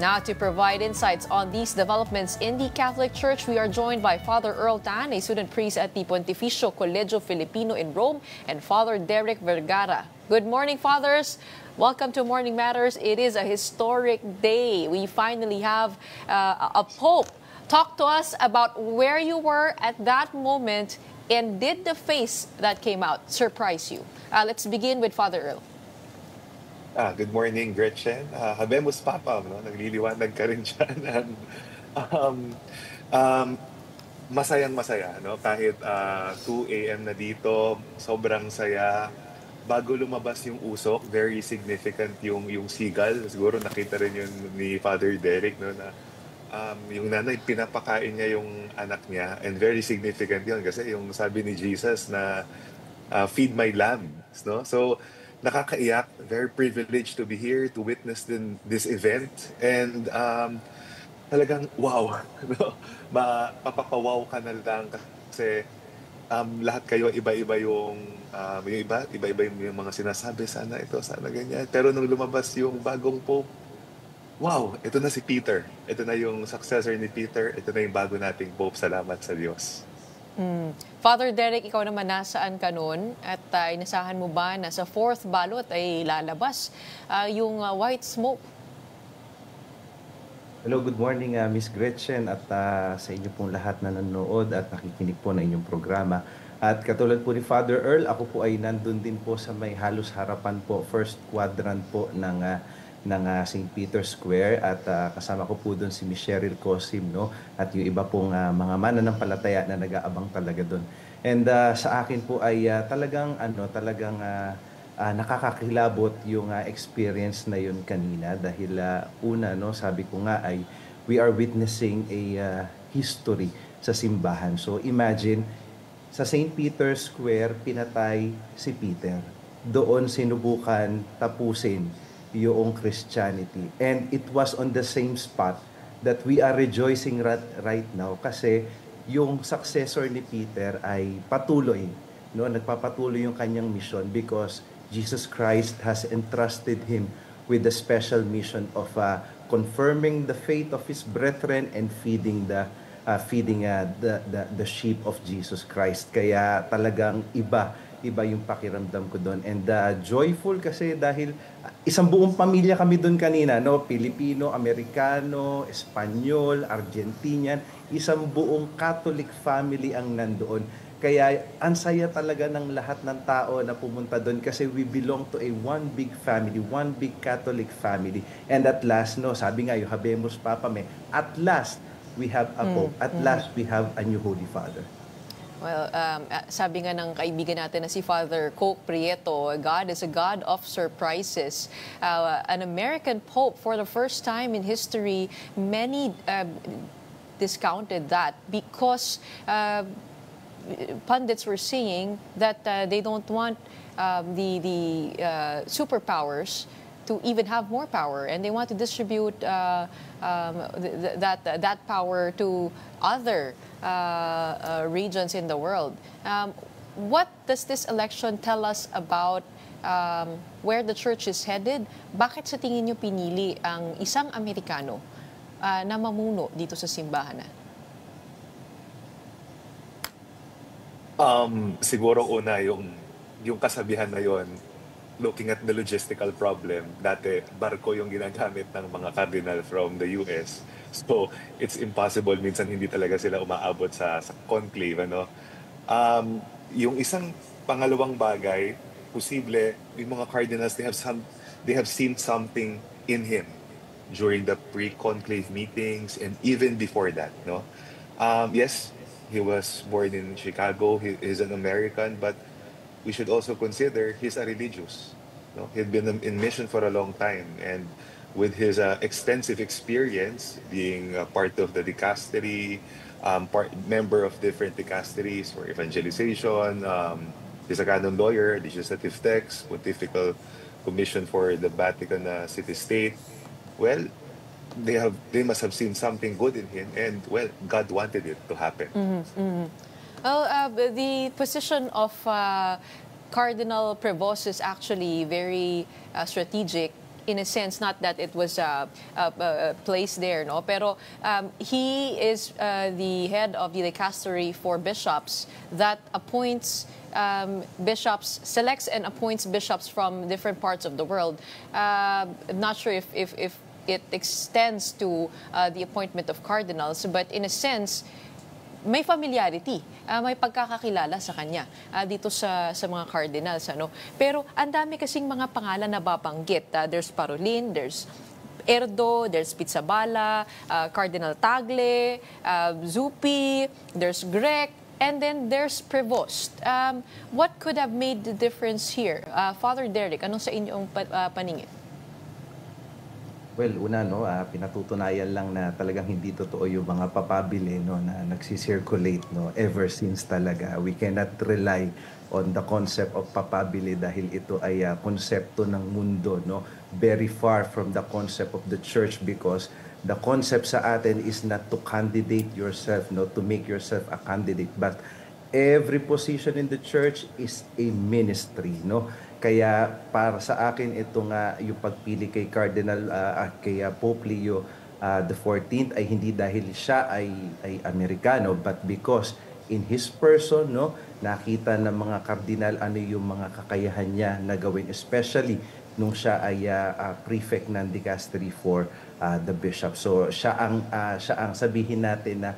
Now, to provide insights on these developments in the Catholic Church, we are joined by Father Earl Tan, a student priest at the Pontificio Colegio Filipino in Rome, and Father Derek Vergara. Good morning, Fathers. Welcome to Morning Matters. It is a historic day. We finally have a Pope. Talk to us about where you were at that moment, and did the face that came out surprise you? Let's begin with Father Earl. Good morning, Gretchen. Habemus Papam, no? Nagliliwanag ka rin dyan. um, um, Masayang-masaya, no? Kahit 2 a.m. na dito, sobrang saya. Bago lumabas yung usok, very significant yung sigal. Siguro nakita rin yun ni Father Derek, no? Na yung nanay, pinapakain niya yung anak niya. And very significant yun kasi yung sabi ni Jesus na feed my lambs, no? So, nakakaiyak, very privileged to be here to witness this event. And talagang wow, no? Mapapawaw ka na lang kasi lahat kayo iba-iba iba-iba yung mga sinasabi, sana ito, sana ganyan. Pero nung lumabas yung bagong Pope, wow, ito na si Peter. Ito na yung successor ni Peter. Ito na yung bago nating Pope. Salamat sa Diyos. Father Derek, ikaw naman nasaan ka noon at inasahan mo ba na sa fourth balot ay lalabas yung white smoke? Hello, good morning Miss Gretchen at sa inyo pong lahat na nanonood at nakikinig po ng inyong programa. At katulad po ni Father Earl, ako po ay nandun din po sa may halos harapan po, first quadrant po ng St. Peter's Square at kasama ko po doon si Miss Cheryl Cosim, no? At yung iba pong mga mananampalataya na nag-aabang talaga doon. And sa akin po ay talagang nakakakilabot yung experience na yun kanina dahil una, no, sabi ko nga ay we are witnessing a history sa simbahan. So imagine, sa St. Peter's Square pinatay si Peter. Doon sinubukan tapusin yung Christianity. And it was on the same spot that we are rejoicing right now kasi yung successor ni Peter ay patuloy, no? Nagpapatuloy yung kanyang mission because Jesus Christ has entrusted him with the special mission of confirming the faith of his brethren and feeding the sheep of Jesus Christ. Kaya talagang iba yung pakiramdam ko doon. And joyful kasi dahil isang buong pamilya kami doon kanina, no? Pilipino, Amerikano, Espanyol, Argentinian, isang buong Catholic family ang nandoon. Kaya ang saya talaga ng lahat ng tao na pumunta doon kasi we belong to a one big family, one big Catholic family. And at last, no, sabi nga yung Habemus Papam, at last we have a Pope. At last we have a new Holy Father. Well, sabi nga ng kaibigan natin na si Father Coke Prieto, God is a God of surprises. An American Pope for the first time in history, many discounted that because pundits were saying that they don't want the superpowers to even have more power, and they want to distribute that power to other regions in the world. What does this election tell us about where the church is headed? Bakit sa tingin niyo pinili ang isang Amerikano na mamuno dito sa simbahan? Siguro una yung kasabihan na yon, looking at the logistical problem. Dati barko yung ginagamit ng mga cardinal from the US. So it's impossible, minsan hindi talaga sila umaabot sa conclave, ano. Yung isang pangalawang bagay, posible yung mga cardinals, they have seen something in him during the pre-conclave meetings and even before that, no. Yes, he was born in Chicago, he is an American, but we should also consider he's a religious, no. He'd been in mission for a long time, and with his extensive experience being part of the dicastery, member of different dicasteries for evangelization, he's a canon lawyer, legislative text, pontifical commission for the Vatican City State. Well, they must have seen something good in him, and well, God wanted it to happen. Well, the position of Cardinal Prevost is actually very strategic. in a sense, not that it was placed there, no? Pero he is the head of the dicastery for bishops that appoints bishops, selects and appoints bishops from different parts of the world. I'm not sure if it extends to the appointment of cardinals, but in a sense, may familiarity, may pagkakakilala sa kanya dito sa mga cardinals. Ano? Pero ang dami kasing mga pangalan na babanggit. There's Parolin, there's Erdo, there's Pizzaballa, Cardinal Tagle, Zuppi, there's Grech, and then there's Prevost. What could have made the difference here? Father Derek, anong sa inyong paningin? Well, una, no, pinatutunayan lang na talagang hindi totoo yung mga papabili, no, na nagsisirculate, no, ever since talaga. We cannot rely on the concept of papabili dahil ito ay konsepto ng mundo, no, very far from the concept of the church, because the concept sa atin is not to candidate yourself, no, to make yourself a candidate, but every position in the church is a ministry, no. Kaya para sa akin ito nga yung pagpili kay Cardinal kay Pope Leo the 14th ay hindi dahil siya ay Amerikano, but because in his person, no, nakita ng mga kardinal ano yung mga kakayahan niya na gawin, especially nung siya ay prefect ng dicastery for the bishop. So siya ang sabihin natin na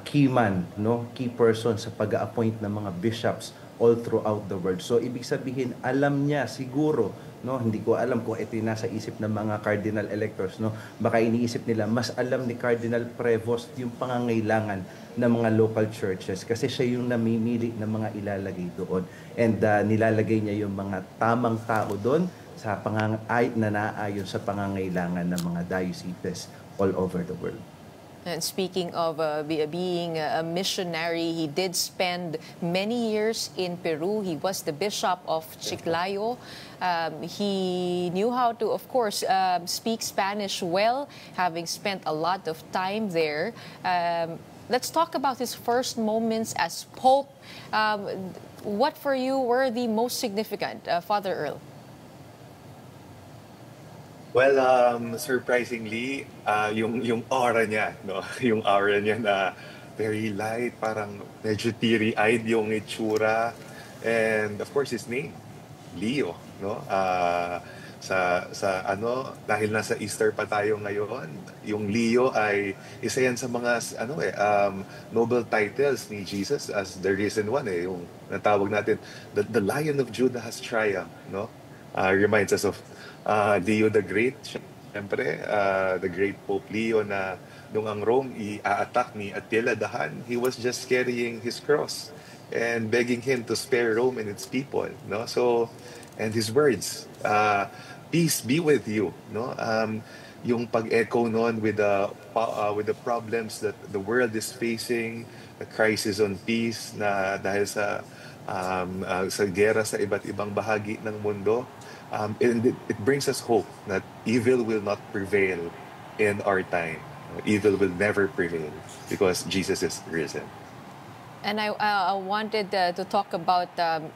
key man, no, key person sa pag-appoint ng mga bishops all throughout the world. So ibig sabihin, alam niya siguro, no, hindi ko alam kung ito yung nasa isip ng mga cardinal electors, no, baka iniisip nila mas alam ni Cardinal Prevost yung pangangailangan ng mga local churches kasi siya yung namimili ng mga ilalagay doon, and nilalagay niya yung mga tamang tao doon sa na naayon sa pangangailangan ng mga dioceses all over the world. And speaking of being a missionary, he did spend many years in Peru. He was the bishop of Chiclayo. He knew how to, of course, speak Spanish well, having spent a lot of time there. Let's talk about his first moments as Pope. What for you were the most significant, Father Earl? Well, surprisingly, yung aura niya, no? Yung aura niya na very light, parang medyo teary-eyed yung itsura. And of course, his name, Leo, no? Dahil nasa Easter pa tayo ngayon, yung Leo ay isa yan sa mga noble titles ni Jesus as the risen one, yung natawag natin, the Lion of Judah has triumphed, no? Reminds us of Leo the Great, siyempre, the great Pope Leo na nung ang Rome i-attack ni Attila the Hun, he was just carrying his cross and begging him to spare Rome and its people, no? So, and his words, peace be with you, no? Yung pag-echo noon with the problems that the world is facing, the crisis on peace na dahil sa gera sa iba't ibang bahagi ng mundo. And it brings us hope that evil will not prevail in our time. Evil will never prevail because Jesus is risen. And I wanted to talk about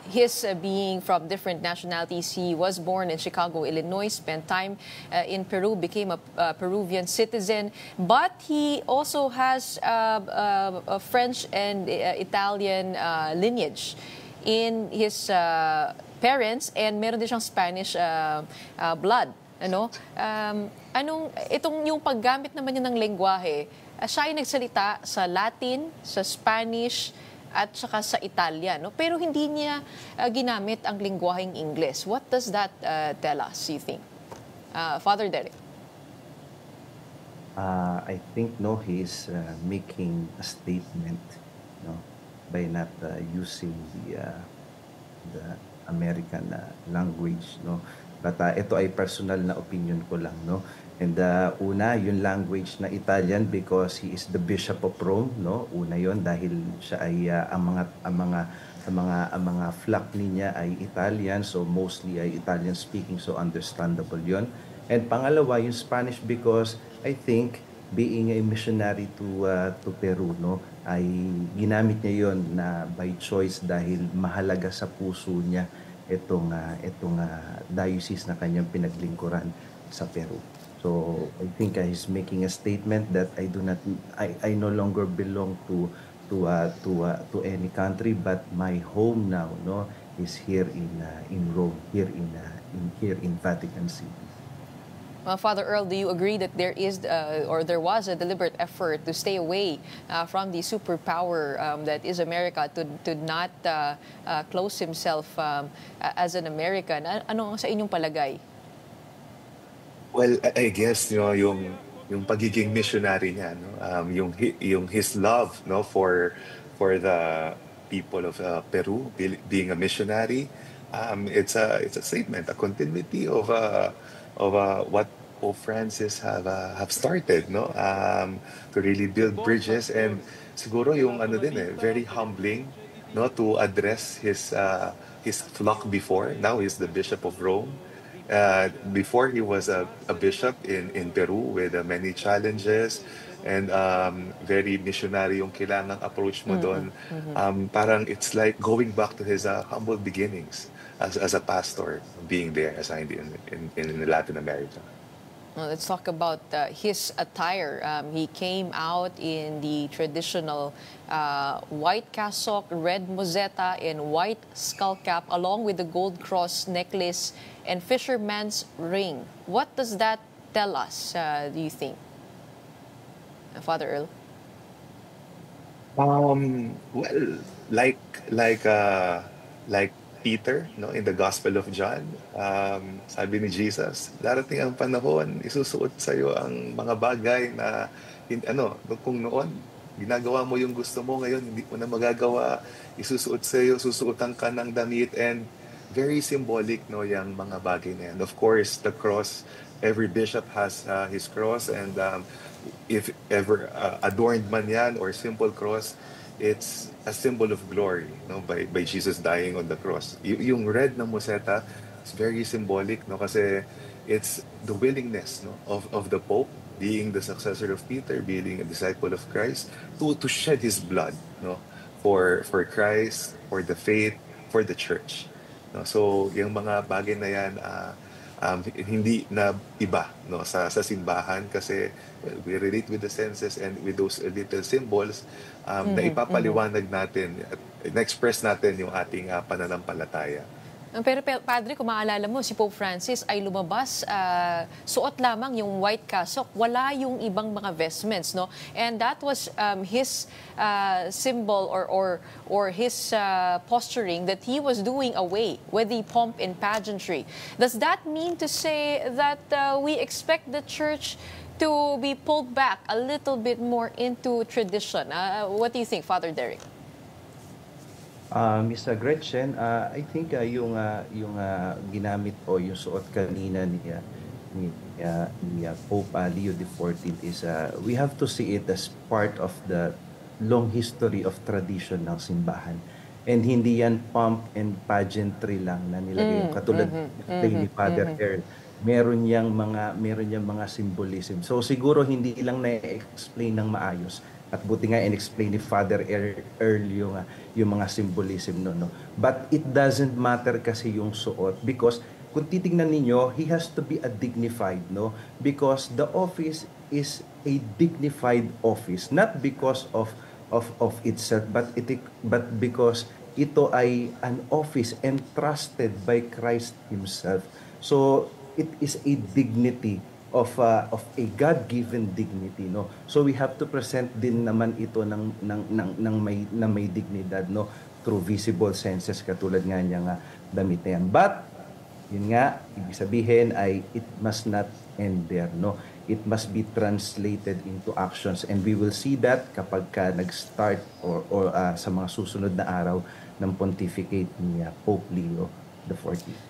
his being from different nationalities. He was born in Chicago, Illinois, spent time in Peru, became a Peruvian citizen. But he also has a French and Italian lineage in his parents, and meron din siyang Spanish blood. Ano? Itong yung paggamit naman niya ng lengguwahe, siya ay nagsalita sa Latin, sa Spanish, at saka sa Italian. No? Pero hindi niya ginamit ang lengguwaheng Ingles. What does that tell us, you think? Father Derek? I think, no, he is making a statement, no, by not using the American language, no. But ito ay personal na opinion ko lang, no. And una, yung language na Italian because he is the Bishop of Rome, no. Una yon dahil siya ay ang mga flock niya ay Italian, so mostly ay Italian speaking, so understandable yon. And pangalawa, yung Spanish because I think being a missionary to Peru, no, ay ginamit niya yon na by choice dahil mahalaga sa puso niya diocese na kanyang pinaglingkuran sa Peru. So I think he's making a statement that I no longer belong to any country, but my home now, no, is here in Rome, here in Vatican City. Father Earl, do you agree that there is or there was a deliberate effort to stay away from the superpower that is America, to not close himself as an American? Ano ang sa inyong palagay? Well, I guess, yung pagiging missionary niya, no? Yung his love, no, for the people of Peru, being a missionary, it's a statement, a continuity of what Pope Francis have started, no, to really build bridges. And siguro yung ano din very humbling, no, to address his flock before. Now he's the Bishop of Rome. Before he was a bishop in Peru with many challenges, and very missionary yung kailangang approach mo doon. Parang it's like going back to his humble beginnings as a pastor, being there assigned in Latin America. Let's talk about his attire. He came out in the traditional white cassock, red mozeta, and white skull cap, along with the gold cross necklace and fisherman's ring. What does that tell us, do you think, Father Earl? Well, like Peter, no, in the Gospel of John, sabi ni Jesus, darating ang panahon, isusuot sa iyo ang mga bagay na kung noon ginagawa mo yung gusto mo, ngayon hindi mo na magagawa, isusuot sa iyo, susuotan ka ng damit. And very symbolic, no, yung mga bagay na yan. Of course, the cross, every bishop has his cross, and if ever adorned man yan or simple cross, it's a symbol of glory, no, by Jesus dying on the cross. Yung red na moseta is very symbolic, no, kasi it's the willingness, no, of the Pope, being the successor of Peter, being a disciple of Christ, to shed his blood, no, for Christ, for the faith, for the church, no. So yung mga bagay na yan, hindi na iba, no, sa simbahan, kasi we relate with the senses and with those little symbols, na ipapaliwanag natin at na-express natin yung ating pananampalataya. Pero Padre, kung maalala mo, si Pope Francis ay lumabas, suot lamang yung white cassock, wala yung ibang mga vestments, no? And that was his symbol or his posturing that he was doing away with the pomp and pageantry. Does that mean to say that we expect the Church to be pulled back a little bit more into tradition? What do you think, Father Derek? Miss Gretchen, I think yung ginamit o yung suot kanina ni Pope Leo XIV is we have to see it as part of the long history of tradition ng simbahan. And hindi yan pomp and pageantry lang na nilagay yung katulad ni Father Earl. Meron yang mga symbolism. So siguro hindi lang na-explain ng maayos. At buti nga in-explain ni Father Earl yung mga symbolism no. But it doesn't matter kasi yung suot, because kung titingnan ninyo, he has to be a dignified, no? Because the office is a dignified office, not because of itself, but because ito ay an office entrusted by Christ himself. So it is a dignity of a God-given dignity, no. So we have to present din naman ito ng may dignidad, no, through visible senses, katulad nga niyang damit na yan. But yun nga, ibig sabihin ay it must not end there, no. It must be translated into actions, and we will see that kapag nag-start or sa mga susunod na araw ng pontificate ni Pope Leo XIV.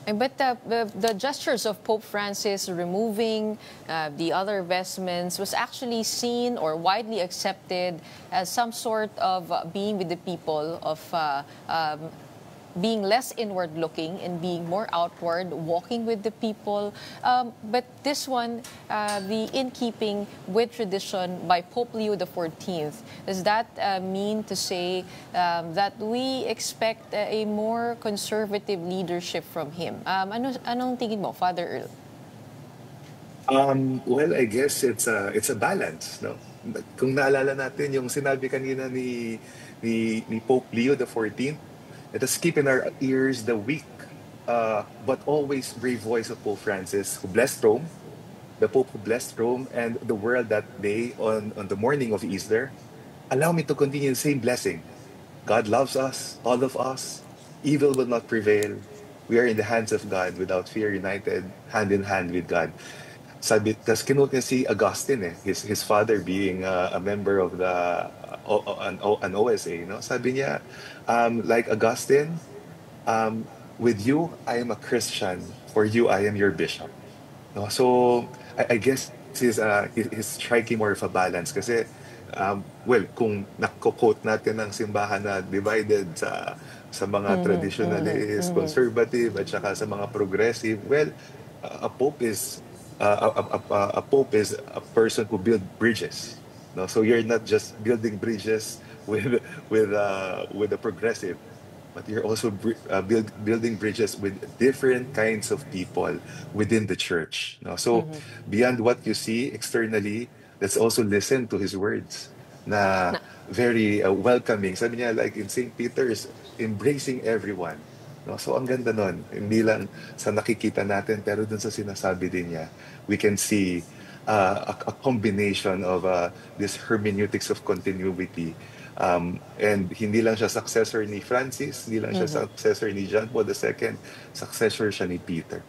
But the gestures of Pope Francis removing the other vestments was actually seen or widely accepted as some sort of being with the people, of being less inward looking and being more outward, walking with the people. But this one, the in keeping with tradition by Pope Leo XIV, does that mean to say that we expect a more conservative leadership from him? Anong tingin mo, Father Earl? Well, I guess it's a balance, no? Kung naalala natin yung sinabi kanina ni Pope Leo XIV, let us keep in our ears the weak, but always brave voice of Pope Francis, who blessed Rome, the Pope who blessed Rome and the world that day on the morning of Easter. Allow me to continue the same blessing. God loves us, all of us. Evil will not prevail. We are in the hands of God, without fear, united, hand in hand with God. Sabi, tas kinote niya si Augustine, his father being a member of an OSA, no? Sabi niya, like Augustine, with you, I am a Christian. For you, I am your bishop. No? So, I guess he's striking more of a balance kasi, well, kung nako-quote natin ang simbahan na divided sa mga traditionalist, conservative, at saka sa mga progressive, well, a pope is a pope is a person who builds bridges. No, so you're not just building bridges with the progressive, but you're also building bridges with different kinds of people within the church. No, so beyond what you see externally, let's also listen to his words. Na very welcoming. Sabi niya, like in St. Peter's, embracing everyone. No? So ang ganda nun, hindi lang sa nakikita natin, pero dun sa sinasabi din niya, we can see a combination of this hermeneutics of continuity. And hindi lang siya successor ni Francis, hindi lang siya successor ni John Paul II, successor siya ni Peter.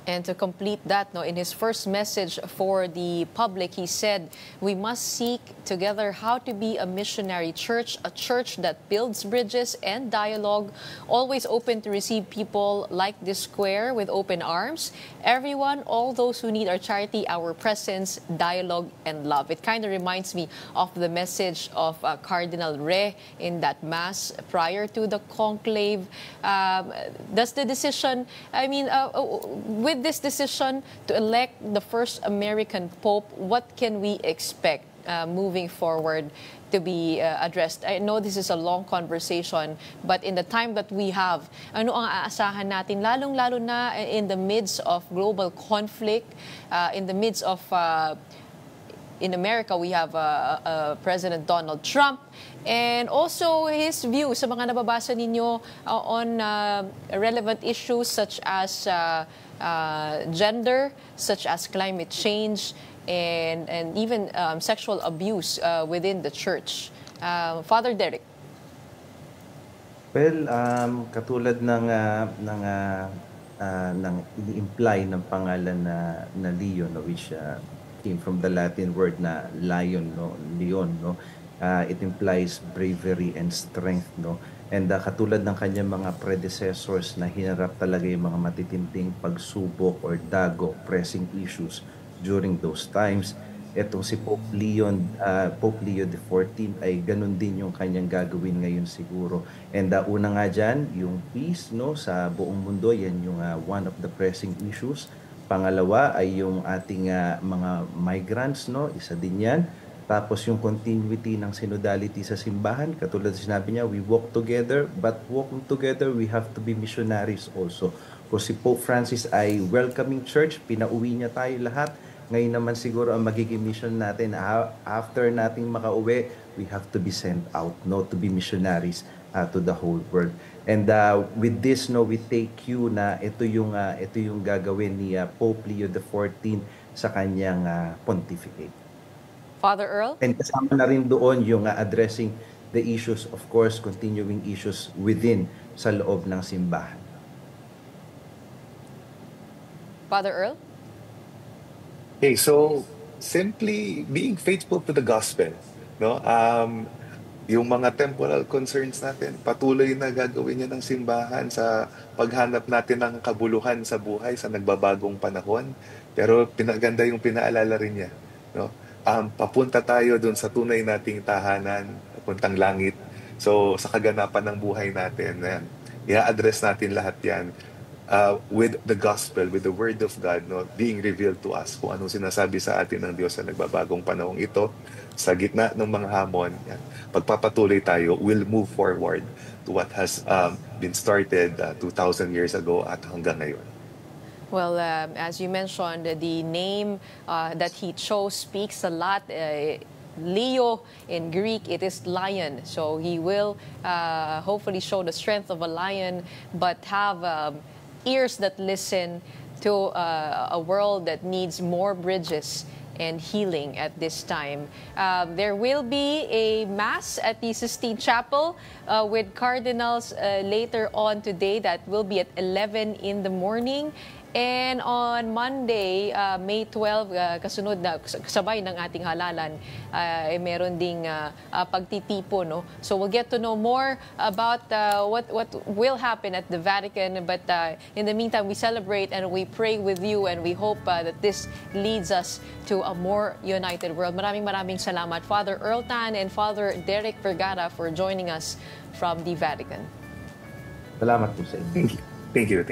And to complete that, no, in his first message for the public, he said, we must seek together how to be a missionary church, a church that builds bridges and dialogue, always open to receive people like this square with open arms. Everyone, all those who need our charity, our presence, dialogue, and love. It kind of reminds me of the message of Cardinal Re in that mass prior to the conclave. Does the decision, with this decision to elect the first American Pope, what can we expect moving forward to be addressed? I know this is a long conversation, but in the time that we have, ano ang aasahan natin, lalong-lalo na in the midst of global conflict, in the midst of in America, we have President Donald Trump, and also his view sa mga nababasa ninyo on relevant issues such as gender, such as climate change, and even sexual abuse within the church. Father Derek. Well, katulad ng ini-imply ng pangalan na Leon, no, which came from the Latin word na lion, no, leon, no. It implies bravery and strength, no. And katulad ng kanyang mga predecessors na hinarap talaga yung mga matitinding pagsubok or dago, pressing issues during those times. Etong si Pope Leo XIV ay ganun din yung kanyang gagawin ngayon siguro. And una nga dyan, yung peace, no, sa buong mundo, yan yung one of the pressing issues. Pangalawa ay yung ating mga migrants, no, isa din yan. Tapos yung continuity ng synodality sa simbahan, katulad sinabi niya, we walk together, but walking together, we have to be missionaries also. Kung si Pope Francis ay welcoming church, pinauwi niya tayo lahat. Ngayon naman siguro ang magiging mission natin, after nating makauwi, we have to be sent out, no, to be missionaries to the whole world. And with this, no, we take cue na ito yung gagawin ni Pope Leo XIV sa kanyang pontificate. Father Earl? And kasama na rin doon yung addressing the issues, of course, continuing issues within sa loob ng simbahan. Father Earl? Okay, so simply being faithful to the gospel, no? Yung mga temporal concerns natin, patuloy na gagawin niya ng simbahan sa paghanap natin ng kabuluhan sa buhay sa nagbabagong panahon. Pero pinaganda yung pinaalala rin niya, no? Papunta tayo dun sa tunay nating tahanan, papuntang langit. So sa kaganapan ng buhay natin, i-address natin lahat yan with the gospel, with the word of God, no, being revealed to us kung anong sinasabi sa atin ng Diyos sa nagbabagong panahong ito. Sa gitna ng mga hamon, yan, pagpapatuloy tayo, we'll move forward to what has been started 2,000 years ago at hanggang ngayon. Well, as you mentioned, the name that he chose speaks a lot. Leo in Greek, it is lion. So he will hopefully show the strength of a lion, but have ears that listen to a world that needs more bridges and healing at this time. There will be a mass at the Sistine Chapel with cardinals later on today. That will be at 11 in the morning. And on Monday, May 12, kasunod na kasabay ng ating halalan, meron ding pagtitipo, no? So we'll get to know more about what will happen at the Vatican. But in the meantime, we celebrate and we pray with you, and we hope that this leads us to a more united world. Maraming salamat, Father Earl Tan and Father Derek Vergara, for joining us from the Vatican. Salamat po sa inyo. Thank you.